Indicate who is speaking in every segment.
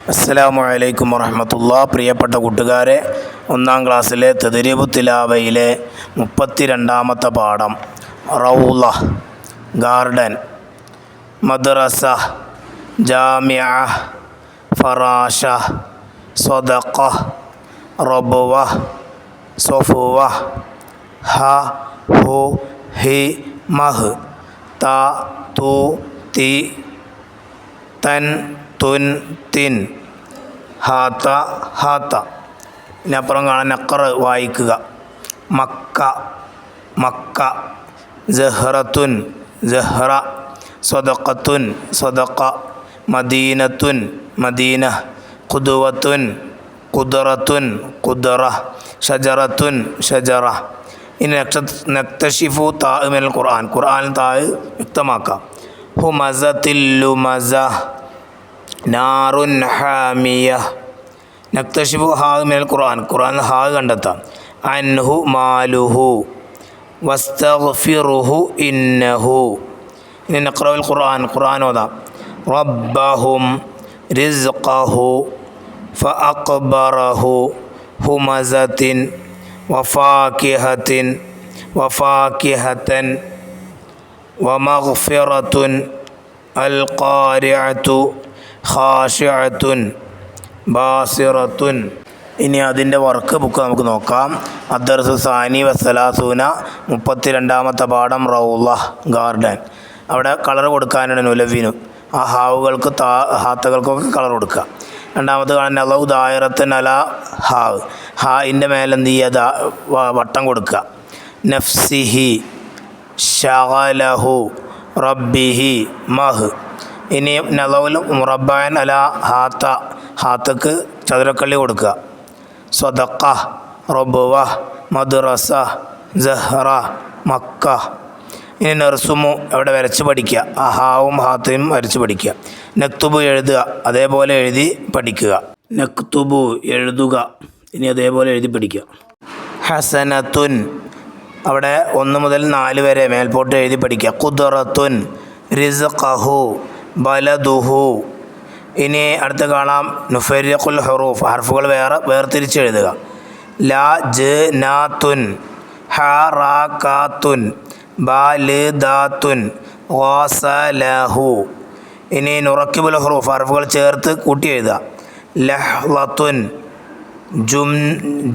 Speaker 1: അസ്സലാമു അലൈക്കും വറഹ്മത്തുള്ളാഹി. പ്രിയപ്പെട്ട കൂട്ടുകാരെ, ഒന്നാം ക്ലാസ്സിലെ തദ്രീബു തിലാവയിലെ 32ാമത്തെ പാഠം റൗള ഗാർഡൻ, മദ്രസ, ജാമിഅ, ഫറാശ, സ്വദഖ, റബ്വ, സഫുവ, ഹ, ഹു, ഹി, മഹ്, ത, തു, തി, തൻ, തുൻ, തിൻ, ഹാത്ത, ഹാത്ത. ഇതിനപ്പുറം കാണാൻ നഖർ വായിക്കുക. മക്ക, മക്ക, സഹ്റത്തുൻ, സഹ്റ, സ്വദഖത്തുൻ, സ്വദഖ, മദീനത്തുൻ, മദീന, ഖുദ്വത്തുൻ, ഖുദ്റത്തുൻ, ഖുദ്റ, ഷജറത്തുൻ, ഷജറ. ഇനി നക്തഷിഫു താ മിനൽ ഖുർആൻ, ഖുർആൻ താ വ്യക്തമാക്കാം. ഹുമസത്തിൽ ലുമസ, നാറുൻ ഹാമിയ. നക്തഷിഫു ഹാ മിനൽ ഖുർആൻ, ഖുർആൻ ഹാ കണ്ടെത്താം. അൻഹു മാലുഹു, വസ്തഗ്ഫിറുഹു ഇന്നഹു. ഇനി നഖ്റഉൽ ഖുർആൻ, ഖുർആൻ ഓതാം. റബ്ബഹും റിസ്ഖഹു ഫഅഖ്ബറഹു ഹുമസത്തിൻ വഫാകിഹത്തിൻ വഫാകിഹത്തൻ വമഗ്ഫിറത്തുൻ അൽ ഖാരിഅതു ഖാശിഅത്തുൻ ബാസിറത്തുൻ. ഇനി അതിൻ്റെ വർക്ക് ബുക്ക് നമുക്ക് നോക്കാം. അദ്ദർസു സാനി വസ്സലാസൂന, 32ാമത്തെ പാഠം റൗള ഗാർഡൻ. അവിടെ കളർ കൊടുക്കാനാണ് നുലവിനു. ആ ഹാവുകൾക്ക് ഹാത്തകൾക്കൊക്കെ കളർ കൊടുക്കുക. രണ്ടാമത് കാണുന്ന അലൗ ദായിറത്തൻ അല ഹാവ്, ഹായിൻ്റെ മേലെ എന്ത് ചെയ്യുക, വട്ടം കൊടുക്കുക. നഫ്സിഹി, ഷഗലഹു, റബ്ബിഹി, മഹ്. ഇനി നലൗൽ മുറബ്ബഅൻ അല ഹാത്ത, ഹാത്തക്ക് ചതുരക്കള്ളി കൊടുക്കുക. സ്വദഖ, റബ്വ, മദ്രസ, സഹ്റ, മക്ക. ഇനി നർസുമു, അവിടെ വരച്ച് പഠിക്കുക. ആ ഹാവും ഹാത്തയും വരച്ച് പഠിക്കുക. നക്തുബു, എഴുതുക, അതേപോലെ എഴുതി പഠിക്കുക. നക്തുബു, എഴുതുക, ഇനി അതേപോലെ എഴുതി പഠിക്കുക. ഹസനത്തുൻ, അവിടെ 1 മുതൽ 4 വരെ മേൽപോട്ട് എഴുതി പഠിക്കുക. ഖുദ്റത്തുൻ, റിസ്ഖഹു, ബലദുഹു. ഇനി അടുത്ത് കാണാം നുഫരിഖുൽ ഹുറൂഫ്, ഹർഫുകൾ വേർതിരിച്ച് എഴുതുക. ലാ ജ് നാത്തുൻ, ഹറാകാത്തുൻ, ബാലിദാത്തുൻ, ഗസലഹു. ഇനി നുറക്കിബുൽ ഹുറൂഫ്, ഹർഫുകൾ ചേർത്ത് കൂട്ടി എഴുതുക. ലഹ്ളത്തുൻ,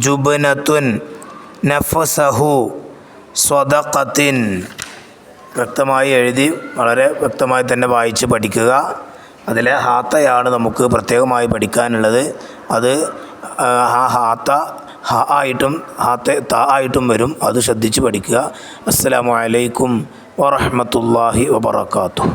Speaker 1: ജുബ്നത്തുൻ, നഫ്സഹു, സ്വദഖത്തിൻ. വ്യക്തമായി എഴുതി വളരെ വ്യക്തമായി തന്നെ വായിച്ച് പഠിക്കുക. അതിലെ ഹാത്തയാണ് നമുക്ക് പ്രത്യേകമായി പഠിക്കാനുള്ളത്. അത് ആ ഹാത്ത ഹ ആയിട്ടും ഹാത്ത ത ആയിട്ടും വരും. അത് ശ്രദ്ധിച്ച് പഠിക്കുക. അസ്സലാമു അലൈക്കും വറഹ്മത്തുള്ളാഹി വബറകാതുഹു.